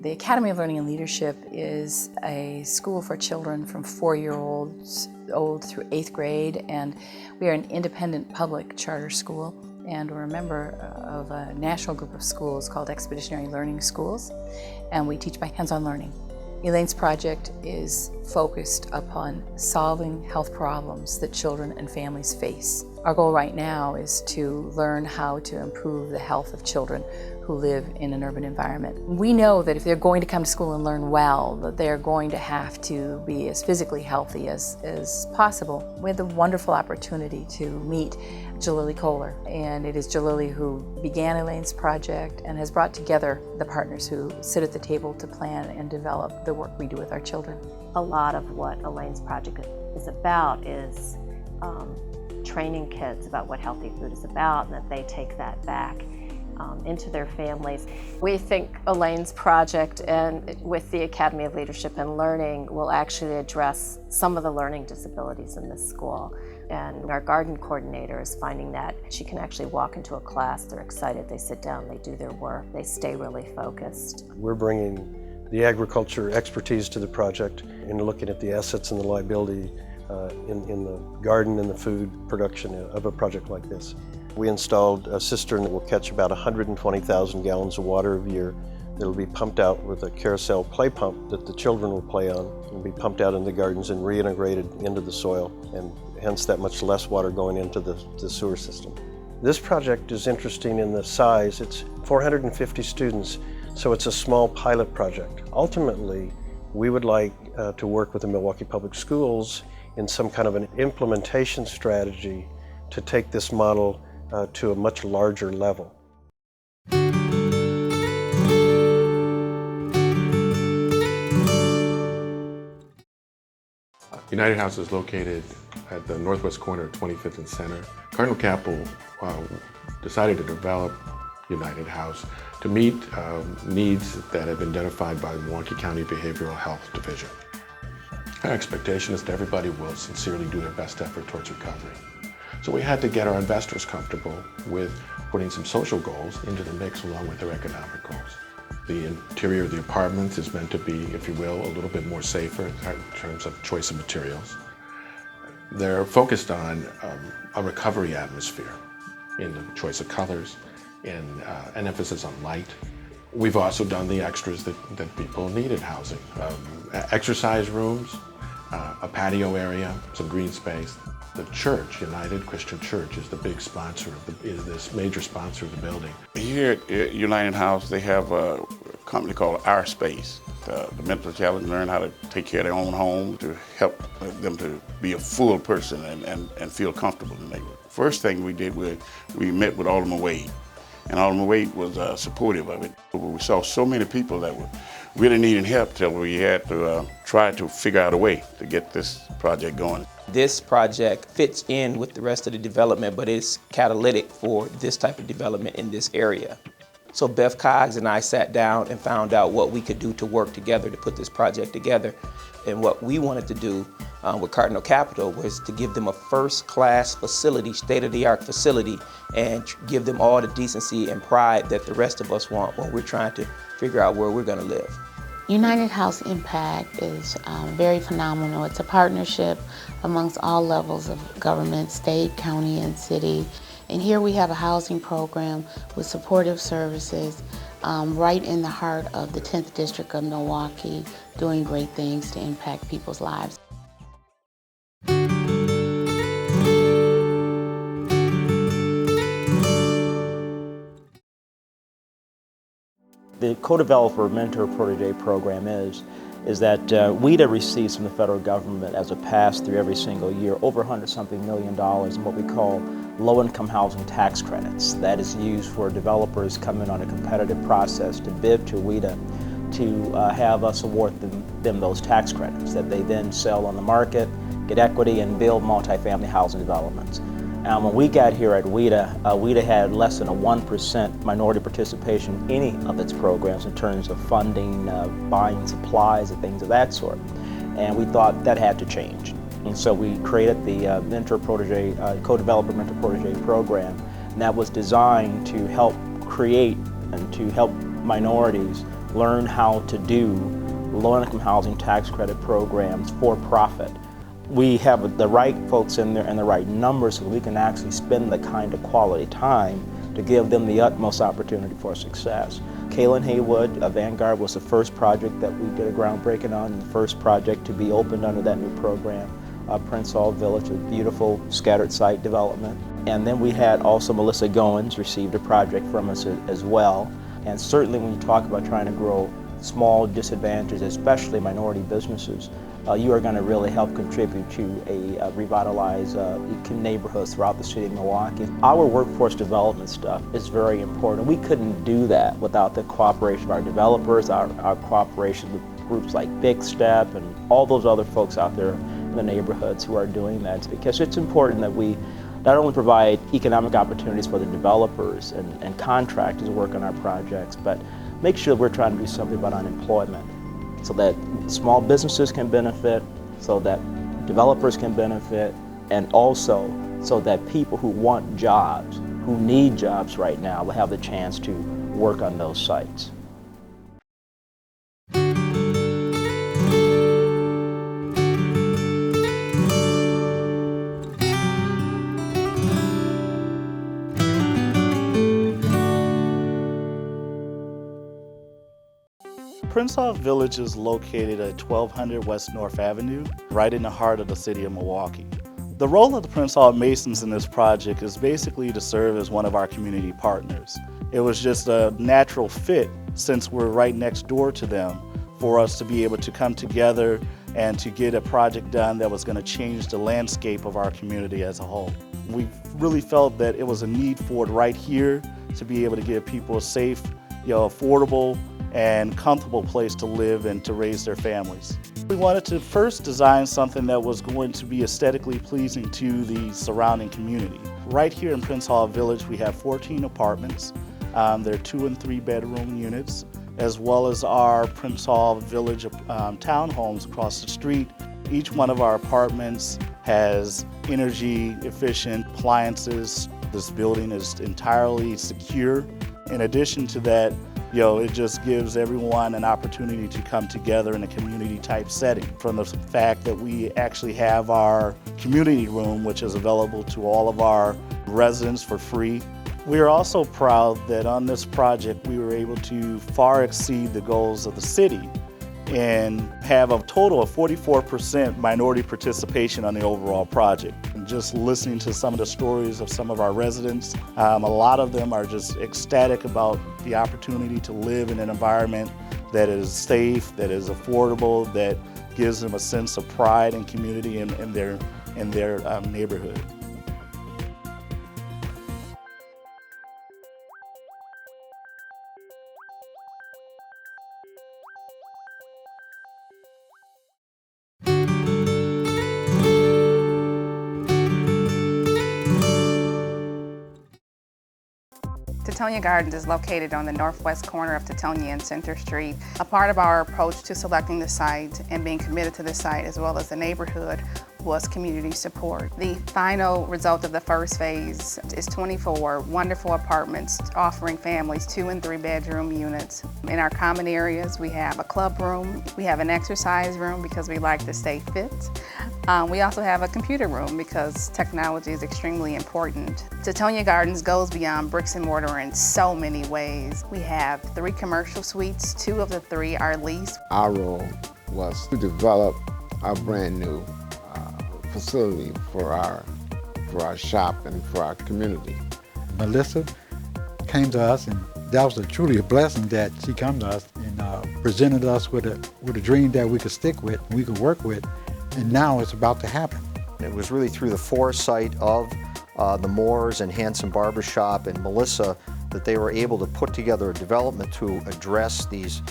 The Academy of Learning and Leadership is a school for children from 4-year-olds old through 8th grade, and we are an independent public charter school, and we're a member of a national group of schools called Expeditionary Learning Schools, and we teach by hands-on learning. Elaine's project is focused upon solving health problems that children and families face. Our goal right now is to learn how to improve the health of children who live in an urban environment. We know that if they're going to come to school and learn well, that they're going to have to be as physically healthy as possible. We had the wonderful opportunity to meet Jalili Kohler, and it is Jalili who began Elaine's project and has brought together the partners who sit at the table to plan and develop the work we do with our children. A lot of what Elaine's project is about is training kids about what healthy food is about, and that they take that back into their families. We think Elaine's project and with the Academy of Leadership and Learning will actually address some of the learning disabilities in this school. And our garden coordinator is finding that she can actually walk into a class, they're excited, they sit down, they do their work, they stay really focused. We're bringing the agriculture expertise to the project and looking at the assets and the liability in the garden and the food production of a project like this. We installed a cistern that will catch about 120,000 gallons of water a year. It'll be pumped out with a carousel play pump that the children will play on. It'll be pumped out in the gardens and reintegrated into the soil, and hence that much less water going into the sewer system. This project is interesting in the size. It's 450 students, so it's a small pilot project. Ultimately, we would like to work with the Milwaukee Public Schools in some kind of an implementation strategy to take this model to a much larger level. United House is located at the northwest corner of 25th and Center. Cardinal Capital decided to develop United House to meet needs that have been identified by the Milwaukee County Behavioral Health Division. Our expectation is that everybody will sincerely do their best effort towards recovery. So we had to get our investors comfortable with putting some social goals into the mix along with their economic goals. The interior of the apartments is meant to be, if you will, a little bit more safer in terms of choice of materials. They're focused on a recovery atmosphere in the choice of colors, in an emphasis on light. We've also done the extras that people need in housing. Exercise rooms, a patio area, some green space. The church, United Christian Church, is the big sponsor is this major sponsor of the building. Here at United House, they have a company called Our Space. The mentally challenged learn how to take care of their own home, to help them to be a full person and feel comfortable in the neighborhood. First thing we did was we met with Alderman Wade, and Alderman Wade was supportive of it. We saw so many people that were really needing help till we had to try to figure out a way to get this project going. This project fits in with the rest of the development, but it's catalytic for this type of development in this area. So Beth Coggs and I sat down and found out what we could do to work together to put this project together. And what we wanted to do with Cardinal Capital was to give them a first-class facility, state-of-the-art facility, and give them all the decency and pride that the rest of us want when we're trying to figure out where we're going to live. United House Impact is very phenomenal. It's a partnership amongst all levels of government, state, county, and city. And here we have a housing program with supportive services right in the heart of the 10th District of Milwaukee, doing great things to impact people's lives. The co-developer mentor-protege program is that WIDA receives from the federal government as a pass-through every single year over $100-something million in what we call low-income housing tax credits. That is used for developers coming on a competitive process to bid to WIDA to have us award them those tax credits that they then sell on the market, get equity, and build multifamily housing developments. When we got here at WIDA, WIDA had less than a 1% minority participation in any of its programs in terms of funding, buying supplies, and things of that sort. And we thought that had to change. And so we created the mentor-protege, co-developer mentor-protege program, and that was designed to help create and to help minorities learn how to do low-income housing tax credit programs for profit. We have the right folks in there and the right numbers so we can actually spend the kind of quality time to give them the utmost opportunity for success. Kaylin Haywood of Vanguard was the first project that we did a groundbreaking on, and the first project to be opened under that new program. Prince Hall Village, a beautiful scattered site development. And then we had also Melissa Goins received a project from us as well. And certainly when you talk about trying to grow small disadvantaged, especially minority businesses, you are going to really help contribute to a revitalized neighborhoods throughout the city of Milwaukee. Our workforce development stuff is very important. We couldn't do that without the cooperation of our developers, our cooperation with groups like Big Step and all those other folks out there in the neighborhoods who are doing that, because it's important that we not only provide economic opportunities for the developers and contractors who work on our projects, but make sure we're trying to do something about unemployment so that small businesses can benefit, so that developers can benefit, and also so that people who want jobs, who need jobs right now, will have the chance to work on those sites. Prince Hall Village is located at 1200 West North Avenue, right in the heart of the city of Milwaukee. The role of the Prince Hall Masons in this project is basically to serve as one of our community partners. It was just a natural fit, since we're right next door to them, for us to be able to come together and to get a project done that was going to change the landscape of our community as a whole. We really felt that it was a need for it right here to be able to give people a safe, affordable, and comfortable place to live and to raise their families. We wanted to first design something that was going to be aesthetically pleasing to the surrounding community. Right here in Prince Hall Village, we have 14 apartments. They're 2 and 3 bedroom units, as well as our Prince Hall Village townhomes across the street. Each one of our apartments has energy efficient appliances. This building is entirely secure. In addition to that, it just gives everyone an opportunity to come together in a community type setting. From the fact that we actually have our community room, which is available to all of our residents for free. We are also proud that on this project we were able to far exceed the goals of the city and have a total of 44% minority participation on the overall project. And just listening to some of the stories of some of our residents, a lot of them are just ecstatic about the opportunity to live in an environment that is safe, that is affordable, that gives them a sense of pride and community in their neighborhood. Teutonia Gardens is located on the northwest corner of Teutonia and Center Street. A part of our approach to selecting the site and being committed to the site, as well as the neighborhood, was community support. The final result of the first phase is 24 wonderful apartments offering families 2 and 3 bedroom units. In our common areas, we have a club room, we have an exercise room because we like to stay fit. We also have a computer room because technology is extremely important. Teutonia Gardens goes beyond bricks and mortar in so many ways. We have 3 commercial suites, 2 of the 3 are leased. Our role was to develop a brand new facility for our shop and for our community. Melissa came to us, and that was truly a blessing that she came to us and presented us with a dream that we could stick with, we could work with, and now it's about to happen. It was really through the foresight of the Moores and Hanson Barbershop and Melissa that they were able to put together a development to address these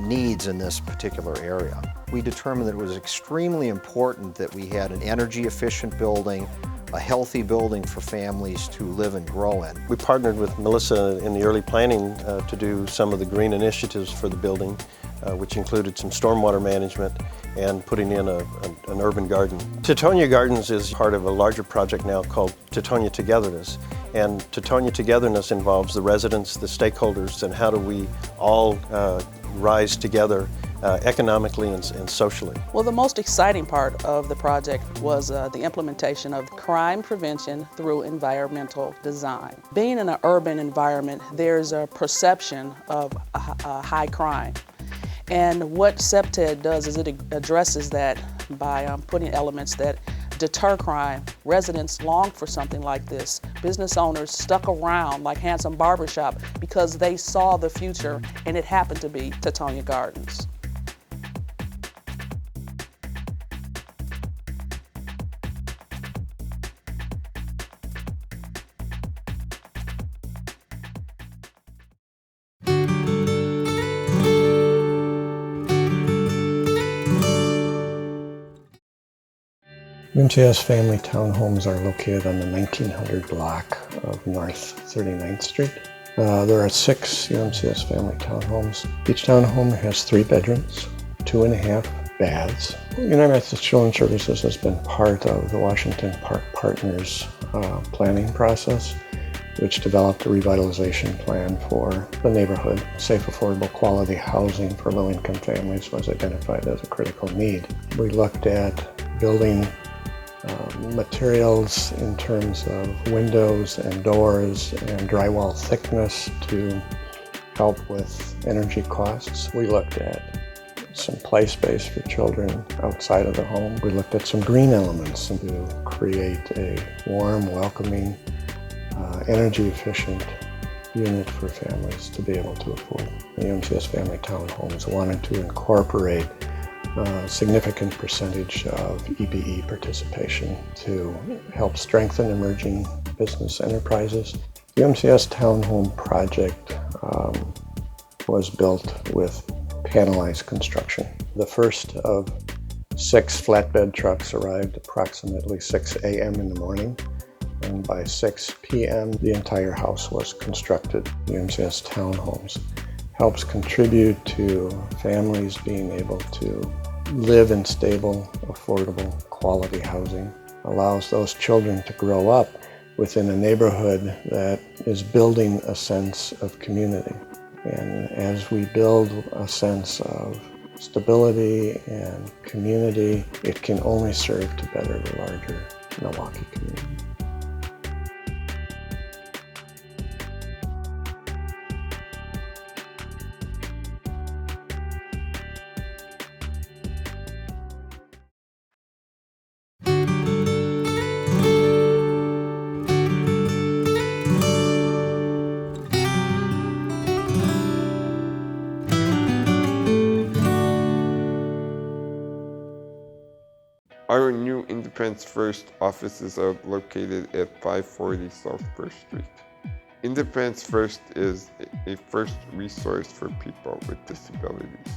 needs in this particular area. We determined that it was extremely important that we had an energy efficient building, a healthy building for families to live and grow in. We partnered with Melissa in the early planning to do some of the green initiatives for the building, which included some stormwater management and putting in an urban garden. Teutonia Gardens is part of a larger project now called Teutonia Togetherness. And Teutonia Togetherness involves the residents, the stakeholders, and how do we all rise together economically and socially. Well, the most exciting part of the project was the implementation of crime prevention through environmental design. Being in an urban environment, there's a perception of a high crime. And what CEPTED does is it addresses that by putting elements that deter crime. Residents long for something like this. Business owners stuck around like Handsome Barbershop because they saw the future, and it happened to be Teutonia Gardens. UMCS family townhomes are located on the 1900 block of North 39th Street. There are 6 UMCS family townhomes. Each townhome has 3 bedrooms, 2.5 baths. United Methodist Children's Services has been part of the Washington Park Partners planning process, which developed a revitalization plan for the neighborhood. Safe, affordable, quality housing for low-income families was identified as a critical need. We looked at building materials in terms of windows and doors and drywall thickness to help with energy costs. We looked at some play space for children outside of the home. We looked at some green elements to create a warm, welcoming, energy efficient unit for families to be able to afford. The UMCS family townhomes wanted to incorporate a significant percentage of EBE participation to help strengthen emerging business enterprises. The UMCS townhome project was built with panelized construction. The first of 6 flatbed trucks arrived approximately 6 a.m. in the morning, and by 6 p.m. the entire house was constructed. The UMCS townhomes helps contribute to families being able to live in stable, affordable, quality housing, allows those children to grow up within a neighborhood that is building a sense of community. And as we build a sense of stability and community, it can only serve to better the larger Milwaukee community. Our new Independence First offices are located at 540 South First Street. Independence First is a first resource for people with disabilities.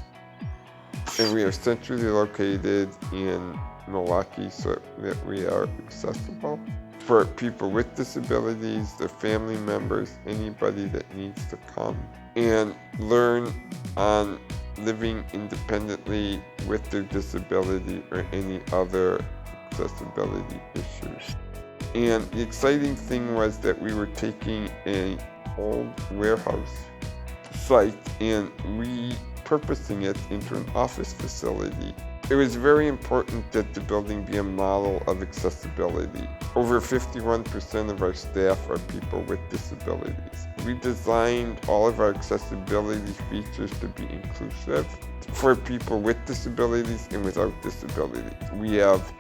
And we are centrally located in Milwaukee so that we are accessible for people with disabilities, their family members, anybody that needs to come and learn on living independently with their disability or any other accessibility issues. And the exciting thing was that we were taking an old warehouse site and repurposing it into an office facility. It was very important that the building be a model of accessibility. Over 51% of our staff are people with disabilities. We designed all of our accessibility features to be inclusive for people with disabilities and without disabilities. We have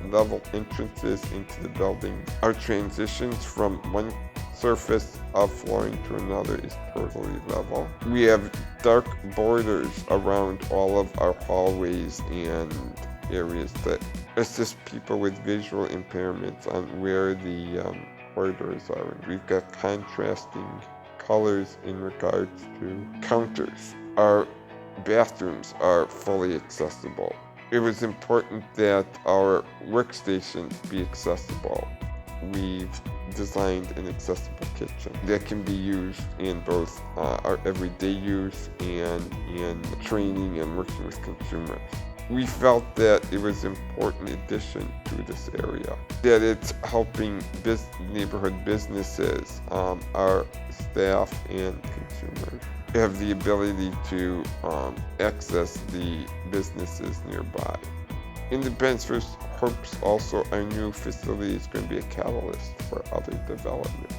level entrances into the building. Our transitions from one surface of flooring to another is totally level. We have dark borders around all of our hallways and areas that assist people with visual impairments on where the corridors are. And we've got contrasting colors in regards to counters. Our bathrooms are fully accessible. It was important that our workstations be accessible. We've designed an accessible kitchen that can be used in both our everyday use and in training and working with consumers. We felt that it was an important addition to this area, that it's helping neighborhood businesses, our staff and consumers. have the ability to access the businesses nearby. Independence First hopes also our new facility is going to be a catalyst for other developments.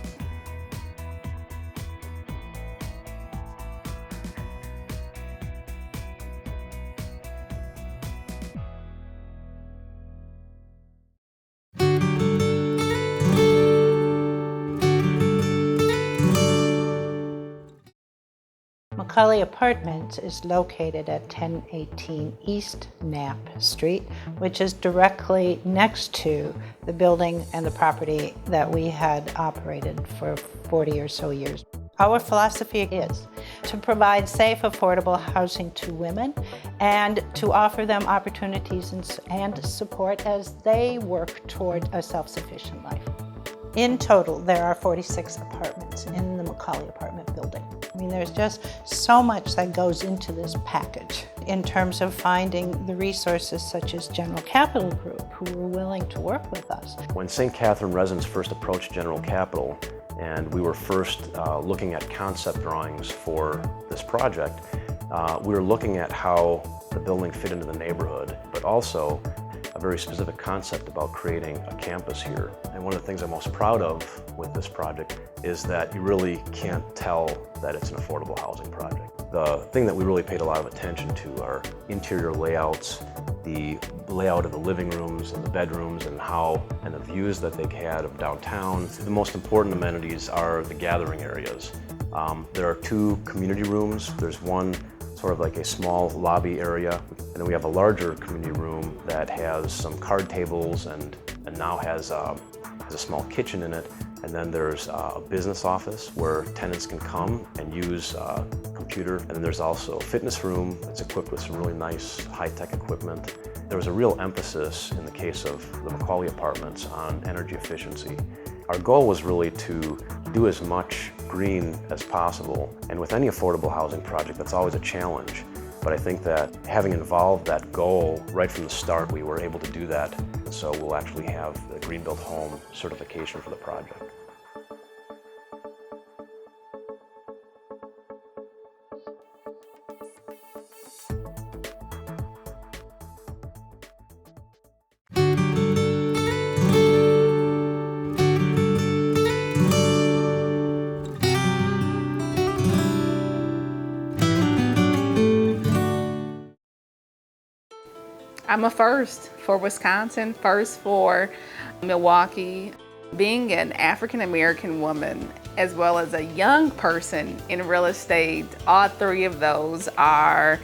Macaulay Apartments is located at 1018 East Knapp Street, which is directly next to the building and the property that we had operated for 40 or so years. Our philosophy is to provide safe, affordable housing to women and to offer them opportunities and support as they work toward a self-sufficient life. In total, there are 46 apartments in the Macaulay apartment building. I mean, there's just so much that goes into this package in terms of finding the resources such as General Capital Group, who were willing to work with us. When St. Catherine residents first approached General Capital, and we were first looking at concept drawings for this project, we were looking at how the building fit into the neighborhood, but also a very specific concept about creating a campus here. And one of the things I'm most proud of with this project is that you really can't tell that it's an affordable housing project. The thing that we really paid a lot of attention to are interior layouts, the layout of the living rooms and the bedrooms and the views that they had of downtown. The most important amenities are the gathering areas. There are 2 community rooms. There's one sort of like a small lobby area, and then we have a larger community room that has some card tables and now has a small kitchen in it. And then there's a business office where tenants can come and use a computer. And then there's also a fitness room that's equipped with some really nice high-tech equipment. There was a real emphasis in the case of the Macaulay Apartments on energy efficiency. Our goal was really to do as much green as possible. And with any affordable housing project, that's always a challenge. But I think that having involved that goal right from the start, we were able to do that. So we'll actually have the Green Built Home certification for the project. I'm a first for Wisconsin, first for Milwaukee. Being an African-American woman as well as a young person in real estate, all 3 of those are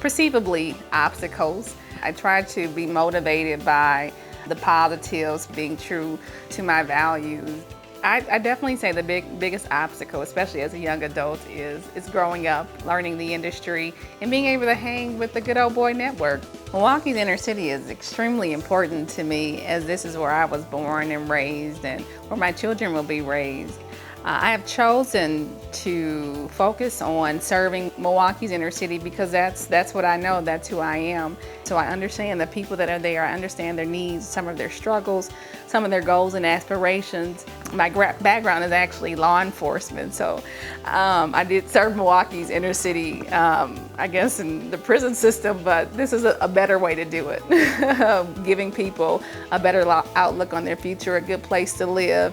perceivably obstacles. I try to be motivated by the positives, being true to my values. I definitely say the biggest obstacle, especially as a young adult, is growing up, learning the industry, and being able to hang with the good old boy network. Milwaukee's inner city is extremely important to me, as this is where I was born and raised and where my children will be raised. I have chosen to focus on serving Milwaukee's inner city because that's what I know, that's who I am. So I understand the people that are there, I understand their needs, some of their struggles, some of their goals and aspirations. My background is actually law enforcement, so I did serve Milwaukee's inner city, I guess in the prison system, but this is a better way to do it. Giving people a better outlook on their future, a good place to live,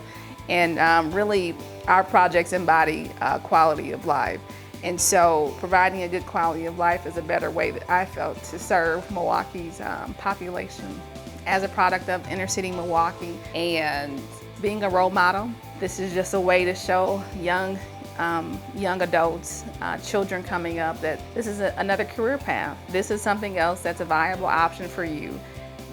and really our projects embody quality of life. And so providing a good quality of life is a better way that I felt to serve Milwaukee's population. As a product of inner city Milwaukee and being a role model, this is just a way to show young adults, children coming up, that this is another career path. This is something else that's a viable option for you.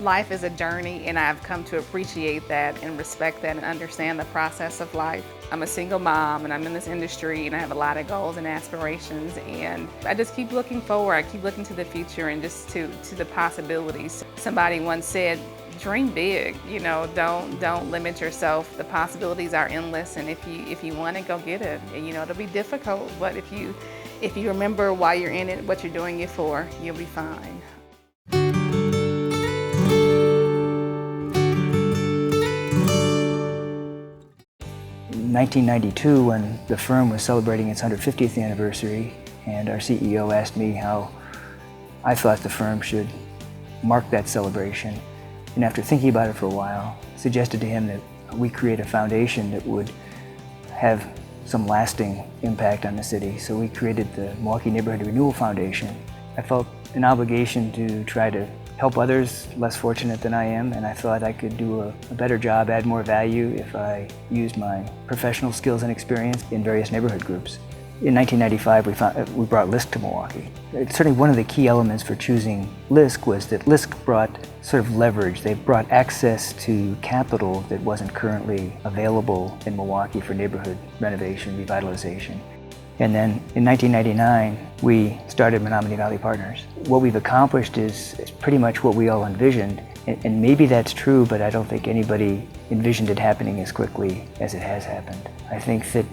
Life is a journey, and I've come to appreciate that and respect that and understand the process of life. I'm a single mom, and I'm in this industry, and I have a lot of goals and aspirations, and I just keep looking forward. I keep looking to the future and just to the possibilities. Somebody once said, dream big, you know, don't limit yourself. The possibilities are endless, and if you want it, go get it. And, you know, it'll be difficult, but if you remember why you're in it, what you're doing it for, you'll be fine. 1992, when the firm was celebrating its 150th anniversary, and our CEO asked me how I thought the firm should mark that celebration. And after thinking about it for a while, suggested to him that we create a foundation that would have some lasting impact on the city. So we created the Milwaukee Neighborhood Renewal Foundation. I felt an obligation to try to help others less fortunate than I am, and I thought I could do a better job, add more value if I used my professional skills and experience in various neighborhood groups. In 1995, we brought LISC to Milwaukee. Certainly one of the key elements for choosing LISC was that LISC brought sort of leverage. They brought access to capital that wasn't currently available in Milwaukee for neighborhood renovation, revitalization. And then in 1999, we started Menominee Valley Partners. What we've accomplished is pretty much what we all envisioned. And maybe that's true, but I don't think anybody envisioned it happening as quickly as it has happened. I think that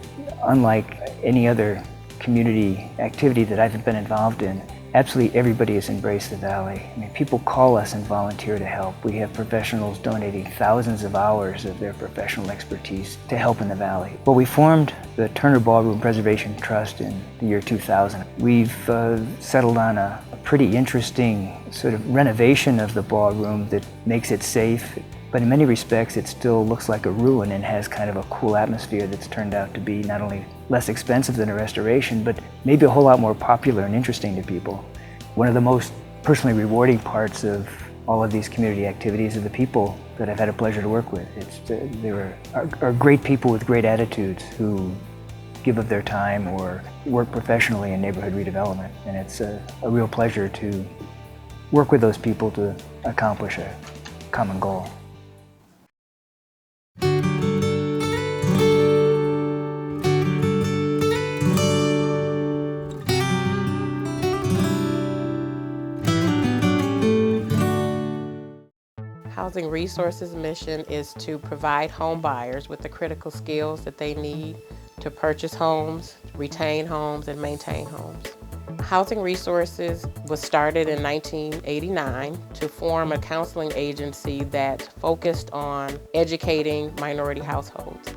unlike any other community activity that I've been involved in, absolutely everybody has embraced the Valley. I mean, people call us and volunteer to help. We have professionals donating thousands of hours of their professional expertise to help in the Valley. Well, we formed the Turner Ballroom Preservation Trust in the year 2000. We've settled on a pretty interesting sort of renovation of the ballroom that makes it safe, but in many respects it still looks like a ruin and has kind of a cool atmosphere that's turned out to be not only less expensive than a restoration, but maybe a whole lot more popular and interesting to people. One of the most personally rewarding parts of all of these community activities are the people that I've had a pleasure to work with. There are great people with great attitudes who give of their time or work professionally in neighborhood redevelopment, and it's a real pleasure to work with those people to accomplish a common goal. Housing Resources' mission is to provide home buyers with the critical skills that they need to purchase homes, retain homes, and maintain homes. Housing Resources was started in 1989 to form a counseling agency that focused on educating minority households.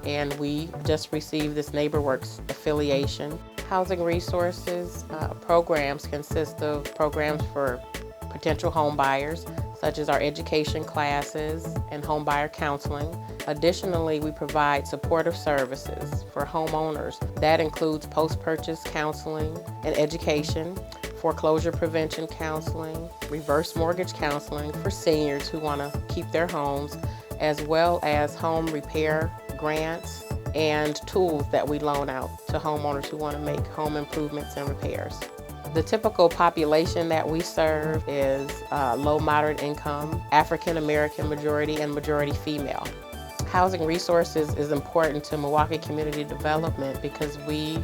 And we just received this NeighborWorks affiliation. Housing Resources programs consist of programs for potential home buyers, such as our education classes and home buyer counseling. Additionally, we provide supportive services for homeowners. That includes post-purchase counseling and education, foreclosure prevention counseling, reverse mortgage counseling for seniors who want to keep their homes, as well as home repair grants and tools that we loan out to homeowners who want to make home improvements and repairs. The typical population that we serve is low, moderate income, African American majority, and majority female. Housing Resources is important to Milwaukee community development because we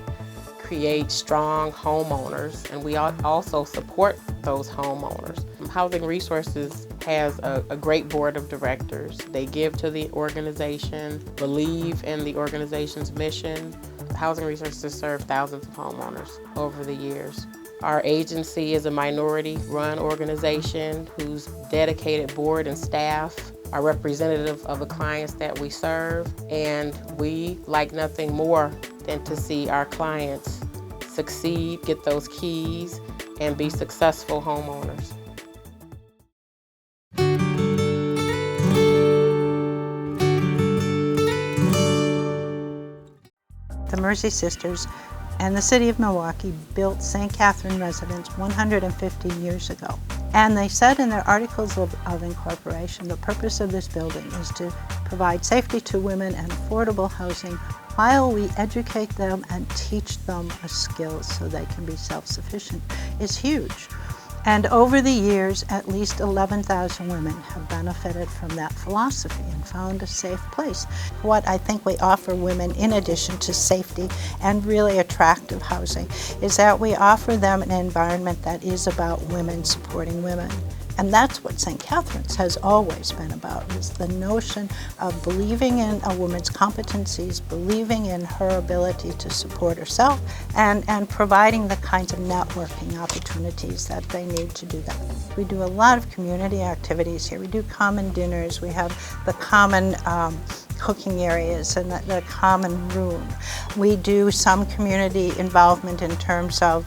create strong homeowners and we also support those homeowners. Housing Resources has a great board of directors. They give to the organization, believe in the organization's mission. Housing Resources serve thousands of homeowners over the years. Our agency is a minority-run organization whose dedicated board and staff are representative of the clients that we serve, and we like nothing more than to see our clients succeed, get those keys, and be successful homeowners. The Mercy Sisters and the City of Milwaukee built St. Catherine Residence 150 years ago. And they said in their Articles of Incorporation, the purpose of this building is to provide safety to women and affordable housing while we educate them and teach them a skill so they can be self-sufficient. It's huge. And over the years, at least 11,000 women have benefited from that philosophy and found a safe place. What I think we offer women, in addition to safety and really attractive housing, is that we offer them an environment that is about women supporting women. And that's what St. Catherine's has always been about, is the notion of believing in a woman's competencies, believing in her ability to support herself, and providing the kinds of networking opportunities that they need to do that. We do a lot of community activities here. We do common dinners. We have the common cooking areas and the common room. We do some community involvement in terms of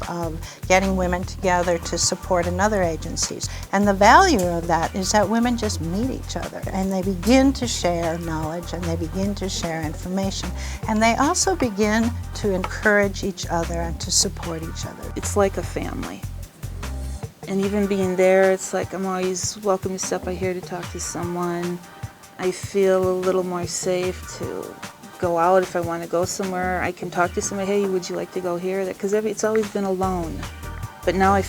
getting women together to support another agencies. And the value of that is that women just meet each other and they begin to share knowledge and they begin to share information. And they also begin to encourage each other and to support each other. It's like a family. And even being there, it's like I'm always welcome to step out here to talk to someone. I feel a little more safe to go out if I want to go somewhere. I can talk to somebody, hey, would you like to go here? Because it's always been alone. But now I